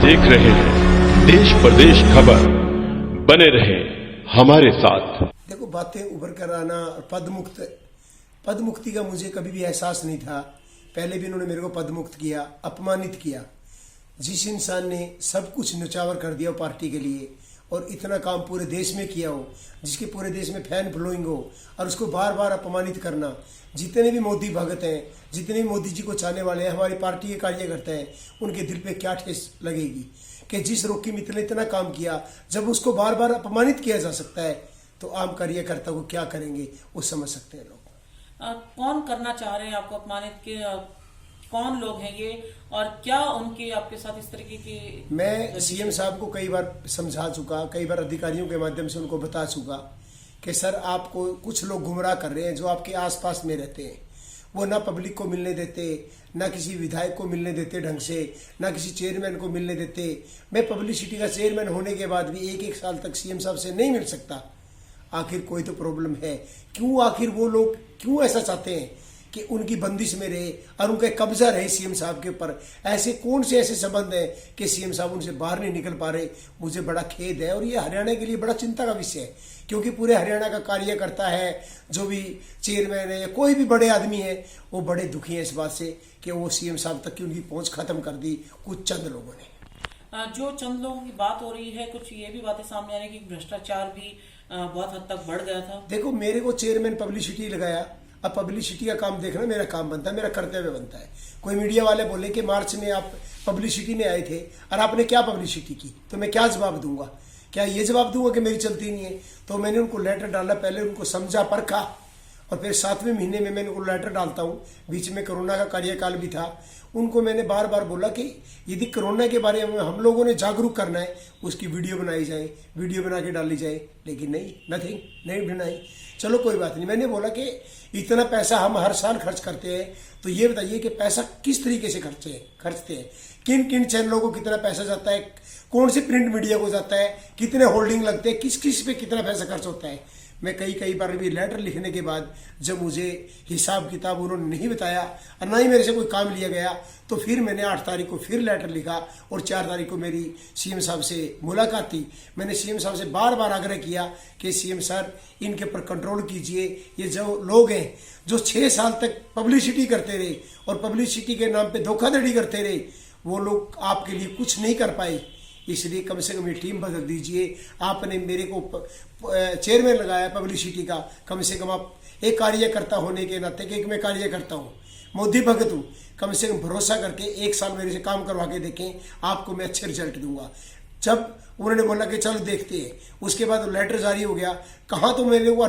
देख रहे हैं देश प्रदेश खबर। बने रहे हमारे साथ। देखो, बातें उभर कर आना, पद मुक्ति का मुझे कभी भी एहसास नहीं था। पहले भी इन्होंने मेरे को पद मुक्त किया, अपमानित किया। जिस इंसान ने सब कुछ न्यौछावर कर दिया हो पार्टी के लिए और इतना काम पूरे देश में किया हो, जिसके पूरे देश में फैन फॉलोइंग हो, और उसको बार बार अपमानित करना। जितने भी मोदी भगत हैं, जितने भी मोदी जी को चाहने वाले हैं, हमारी पार्टी के कार्यकर्ता हैं, उनके दिल पे क्या ठेस लगेगी कि जिस रॉकी मित्र ने इतना काम किया, जब उसको बार बार अपमानित किया जा सकता है तो आम कार्यकर्ता को क्या करेंगे वो समझ सकते हैं लोग। कौन करना चाह रहे हैं आपको अपमानित के? कौन लोग हैं ये और क्या उनके आपके साथ इस तरीके की? मैं सीएम साहब को कई बार समझा चुका, कई बार अधिकारियों के माध्यम से उनको बता चुका कि सर, आपको कुछ लोग गुमराह कर रहे हैं जो आपके आसपास में रहते हैं। वो ना पब्लिक को मिलने देते, ना किसी विधायक को मिलने देते ढंग से, ना किसी चेयरमैन को मिलने देते। मैं पब्लिसिटी का चेयरमैन होने के बाद भी एक साल तक सीएम साहब से नहीं मिल सकता। आखिर कोई तो प्रॉब्लम है। क्यों आखिर वो लोग क्यों ऐसा चाहते हैं कि उनकी बंदिश में रहे और उनका कब्जा रहे सीएम साहब के ऊपर? ऐसे कौन से ऐसे संबंध हैं कि सीएम साहब उनसे बाहर नहीं निकल पा रहे? मुझे बड़ा खेद है और ये हरियाणा के लिए बड़ा चिंता का विषय है, क्योंकि पूरे हरियाणा का कार्यकर्ता है, जो भी चेयरमैन है या कोई भी बड़े आदमी है, वो बड़े दुखी हैं इस बात से कि वो सीएम साहब तक की उनकी पहुंच खत्म कर दी कुछ चंद लोगों ने। जो चंद लोगों की बात हो रही है, कुछ ये भी बातें सामने आ रही है कि भ्रष्टाचार भी बहुत हद तक बढ़ गया था। देखो, मेरे को चेयरमैन पब्लिसिटी लगाया। अब पब्लिसिटी का काम देखना मेरा काम बनता है, मेरा कर्तव्य बनता है। कोई मीडिया वाले बोले कि मार्च में आप पब्लिसिटी में आए थे और आपने क्या पब्लिसिटी की, तो मैं क्या जवाब दूंगा? क्या ये जवाब दूंगा कि मेरी चलती नहीं है? तो मैंने उनको लेटर डाला, पहले उनको समझा परखा और फिर 7वें महीने में मैंने उनको लेटर डालता हूँ। बीच में कोरोना का कार्यकाल भी था। उनको मैंने बार बार बोला कि यदि कोरोना के बारे में हम लोगों ने जागरूक करना है, उसकी वीडियो बनाई जाए, वीडियो बना के डाली जाए, लेकिन नहीं, नथिंग, नहीं बनाई। चलो कोई बात नहीं। मैंने बोला कि इतना पैसा हम हर साल खर्च करते हैं, तो ये बताइए कि पैसा किस तरीके से खर्चते हैं, किन किन चैनलों को कितना पैसा जाता है, कौन से प्रिंट मीडिया को जाता है, कितने होल्डिंग लगते हैं, किस किस पे कितना पैसा खर्च होता है। मैं कई बार भी लेटर लिखने के बाद जब मुझे हिसाब किताब उन्होंने नहीं बताया और ना ही मेरे से कोई काम लिया गया, तो फिर मैंने 8 तारीख को फिर लेटर लिखा और 4 तारीख को मेरी सीएम साहब से मुलाकात थी। मैंने सीएम साहब से बार बार आग्रह किया कि सीएम सर, इनके ऊपर कंट्रोल कीजिए। ये जो लोग हैं जो 6 साल तक पब्लिसिटी करते रहे और पब्लिसिटी के नाम पे धोखाधड़ी करते रहे, वो लोग आपके लिए कुछ नहीं कर पाए। इसलिए कम से कम ये टीम बदल दीजिए। आपने मेरे को चेयरमैन लगाया पब्लिसिटी का, कम से कम आप एक कार्यकर्ता होने के नाते, कि मैं कार्यकर्ता हूँ, मोदी भगत हूँ, कम से कम भरोसा करके 1 साल मेरे से काम करवा के देखें, आपको मैं अच्छे रिजल्ट दूंगा। जब उन्होंने बोला कि चलो देखते हैं, उसके बाद लेटर जारी हो गया। कहाँ तो मेरे को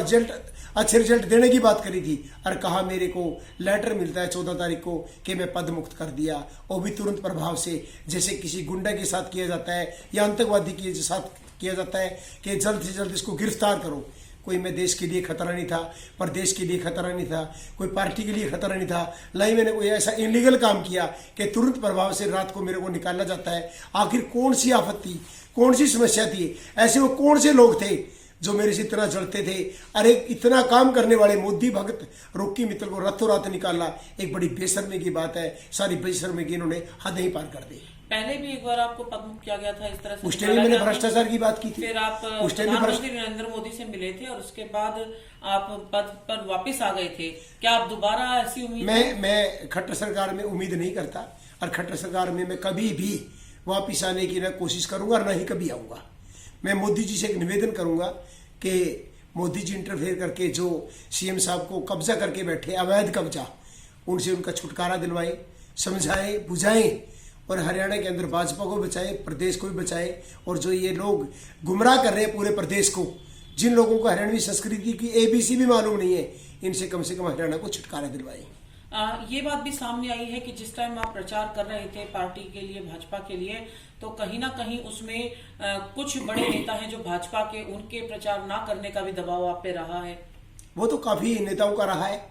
अच्छे रिजल्ट देने की बात करी थी और कहा मेरे को लेटर मिलता है 14 तारीख को कि मैं पद मुक्त कर दिया, वो भी तुरंत प्रभाव से, जैसे किसी गुंडा के साथ किया जाता है या आतंकवादी के साथ किया जाता है कि जल्द से जल्द इसको गिरफ्तार करो। कोई मैं देश के लिए खतरा नहीं था, प्रदेश के लिए खतरा नहीं था, कोई पार्टी के लिए खतरा नहीं था। नहीं मैंने कोई ऐसा इलीगल काम किया कि तुरंत प्रभाव से रात को मेरे को निकाला जाता है। आखिर कौन सी आफत थी, कौन सी समस्या थी? ऐसे वो कौन से लोग थे जो मेरे से इतना जलते थे? अरे इतना काम करने वाले मोदी भगत रॉकी मित्तल को रातों रात निकाला, एक बड़ी बेशर्मी की बात है। सारी बेशर्मी की इन्होंने हद ही पार कर दी। पहले भी एक बार आपको पद मुक्त किया गया था इस तरह से। उस टाइम मैंने भ्रष्टाचार की बात की थी। फिर आप प्रधानमंत्री नरेंद्र मोदी से मिले थे और उसके बाद आप पद पर वापस आ गए थे। क्या आप दोबारा ऐसी उम्मीद? मैं खट्टर सरकार में उम्मीद नहीं करता और खट्टर सरकार में मैं कभी भी वापिस आने की ना कोशिश करूंगा और ना ही कभी आऊंगा। मैं मोदी जी से एक निवेदन करूंगा कि मोदी जी इंटरफेयर करके जो सीएम साहब को कब्जा करके बैठे, अवैध कब्जा, उनसे उनका छुटकारा दिलवाएं, समझाएं, बुझाएं और हरियाणा के अंदर भाजपा को बचाए, प्रदेश को भी बचाए। और जो ये लोग गुमराह कर रहे हैं पूरे प्रदेश को, जिन लोगों को हरियाणवी संस्कृति की ABC भी मालूम नहीं है, इनसे कम से कम हरियाणा को छुटकारा दिलवाएं। ये बात भी सामने आई है कि जिस टाइम आप प्रचार कर रहे थे पार्टी के लिए, भाजपा के लिए, तो कहीं ना कहीं उसमें कुछ बड़े नेता हैं जो भाजपा के, उनके प्रचार ना करने का भी दबाव आप पे रहा है। वो तो काफी नेताओं का रहा है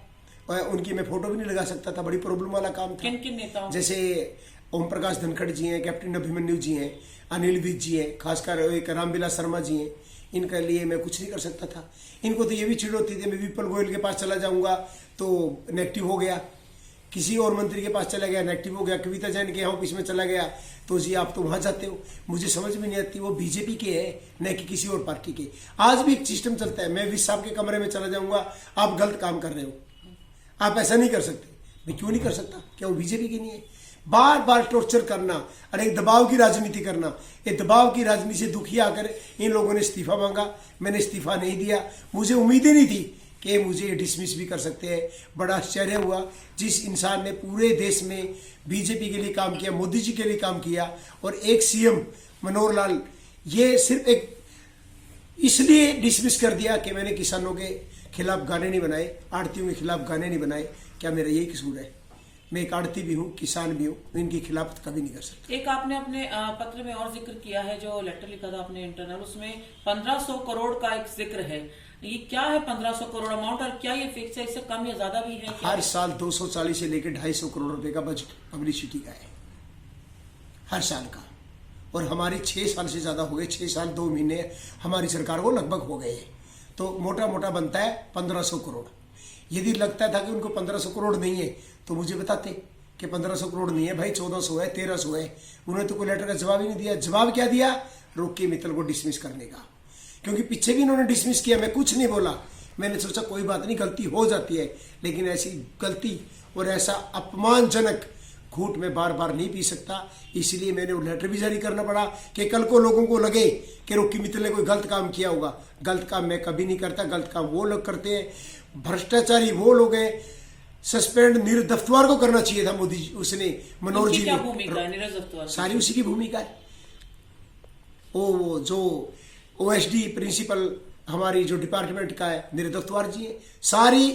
और उनकी मैं फोटो भी नहीं लगा सकता था, बड़ी प्रॉब्लम वाला काम था। किन किन नेताओं? जैसे ओम प्रकाश धनखड़ जी हैं, कैप्टन अभिमन्यु जी हैं, अनिल विज जी हैं, खासकर एक रामविलास शर्मा जी हैं। इनके लिए मैं कुछ नहीं कर सकता था। इनको तो ये भी चिड़ होती थी मैं विपल गोयल के पास चला जाऊंगा तो नेगेटिव हो गया, किसी और मंत्री के पास चला गया, नेगेटिव हो गया, कविता जैन के यहाँ ऑफिस में चला गया, तो जी आप तो वहां जाते हो। मुझे समझ में नहीं आती, वो बीजेपी के है न कि किसी और पार्टी के। आज भी एक सिस्टम चलता है, मैं विश साहब के कमरे में चला जाऊंगा, आप गलत काम कर रहे हो, आप ऐसा नहीं कर सकते। मैं क्यों नहीं कर सकता? क्या वो बीजेपी के नहीं है? बार बार टॉर्चर करना और एक दबाव की राजनीति करना, ये दबाव की राजनीति से दुखी आकर इन लोगों ने इस्तीफा मांगा। मैंने इस्तीफा नहीं दिया, मुझे उम्मीद ही नहीं थी कि मुझे डिसमिस भी कर सकते हैं। बड़ा आश्चर्य हुआ, जिस इंसान ने पूरे देश में बीजेपी के लिए काम किया, मोदी जी के लिए काम किया, और एक सीएम मनोहर लाल ये सिर्फ एक इसलिए डिसमिस कर दिया कि मैंने किसानों के खिलाफ गाने नहीं बनाए, आड़तियों के खिलाफ गाने नहीं बनाए। क्या मेरा यही कसूर है? मैं एक आड़ती भी हूँ, किसान भी हूँ, इनके खिलाफ कभी नहीं कर सकता। एक आपने अपने पत्र में और जिक्र किया है, जो लेटर लिखा था आपने इंटरनल, उसमें 1500 करोड़ का एक जिक्र है। ये क्या है 1500 करोड़ अमाउंट, और क्या ये फिक्स है, इससे कम या ज्यादा भी है? हर साल 240 से लेकर 250 करोड़ रुपए का बजट पब्लिसिटी का है, हर साल का। और हमारी 6 साल से ज्यादा हो गए, 6 साल 2 महीने हमारी सरकार को लगभग हो गए हैं। तो मोटा मोटा बनता है 1500 करोड़। यदि लगता था कि उनको 1500 करोड़ नहीं है तो मुझे बताते कि 1500 करोड़ नहीं है भाई, 1400 है, 1300 है। उन्होंने तो कोई लेटर का जवाब ही नहीं दिया। जवाब क्या दिया? रोकी मित्तल को डिसमिस करने का। क्योंकि पीछे भी इन्होंने डिसमिस किया, मैं कुछ नहीं बोला। मैंने सोचा कोई बात नहीं, गलती हो जाती है, लेकिन ऐसी गलती और ऐसा अपमानजनक घूंट में बार बार नहीं पी सकता। इसलिए मैंने वो लेटर भी जारी करना पड़ा कि कल को लोगों को लगे कि रोकी मित्तल ने कोई गलत काम किया होगा। गलत काम मैं कभी नहीं करता, गलत काम वो लोग करते हैं, भ्रष्टाचारी वो लोग हैं। सस्पेंड नीरज दफ्तवार को करना चाहिए था मोदी जी, उसने मनोहर जी ने। भूमिका है नीरज दफ्तवार? सारी उसी की भूमिका है। वो जो ओएसडी प्रिंसिपल हमारी जो डिपार्टमेंट का है, नीरज दफ्तवार जी है। सारी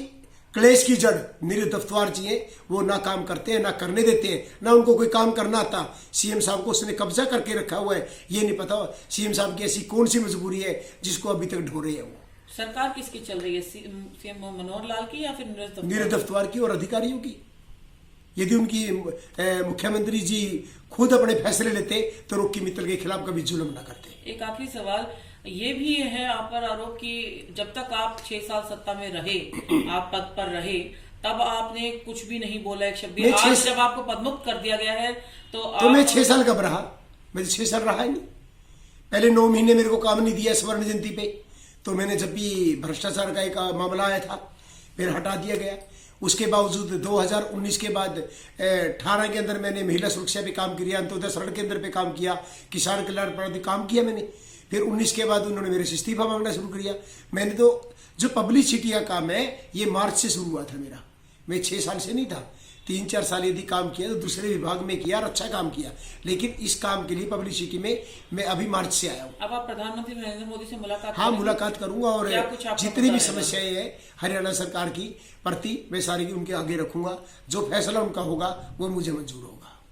क्लेश की जड़ नीरज दफ्तवार जी है। वो ना काम करते हैं, ना करने देते हैं, ना उनको कोई काम करना आता। सीएम साहब को उसने कब्जा करके रखा हुआ है, ये नहीं पता सीएम साहब की ऐसी कौन सी मजबूरी है जिसको अभी तक ढो रहे हैं। वो सरकार किसकी चल रही है, सीएम मनोहर लाल की या फिर नीरज दफ्तवार की और अधिकारियों की? यदि उनकी मुख्यमंत्री जी खुद अपने फैसले लेते तो रोकी मित्तल के खिलाफ कभी जुल्म ना करते। एक आखिरी सवाल ये भी है आप पर आरोप कि जब तक आप 6 साल सत्ता में रहे, आप पद पर रहे, तब आपने कुछ भी नहीं बोला, एक शब्द भी। आज जब आपको पदमुक्त कर दिया गया है तो मैं 6 साल कब रहा? मैं 6 साल रहा ही नहीं। पहले 9 महीने मेरे को काम नहीं दिया स्वर्ण जयंती पे, तो मैंने जब भी भ्रष्टाचार का एक मामला आया था फिर हटा दिया गया। उसके बावजूद 2019 के बाद 18 के अंदर मैंने महिला सुरक्षा पे काम किया, अंत्योदय सड़क केंद्र पे काम किया, किसान कल्याण पर काम किया मैंने। फिर 19 के बाद उन्होंने मेरे से इस्तीफा मांगना शुरू कर दिया। मैंने तो जो पब्लिसिटी का काम है ये मार्च से शुरू हुआ था मेरा। मैं 6 साल से नहीं था, 3-4 साल यदि काम किया तो दूसरे विभाग में किया और अच्छा काम किया, लेकिन इस काम के लिए पब्लिसिटी में मैं अभी मार्च से आया हूँ। अब आप प्रधानमंत्री नरेंद्र मोदी से मुलाकात? हाँ, मुलाकात करूंगा और जितनी भी समस्याएं हैं हरियाणा सरकार की प्रति मैं सारी उनके आगे रखूंगा। जो फैसला उनका होगा वो मुझे मंजूर होगा।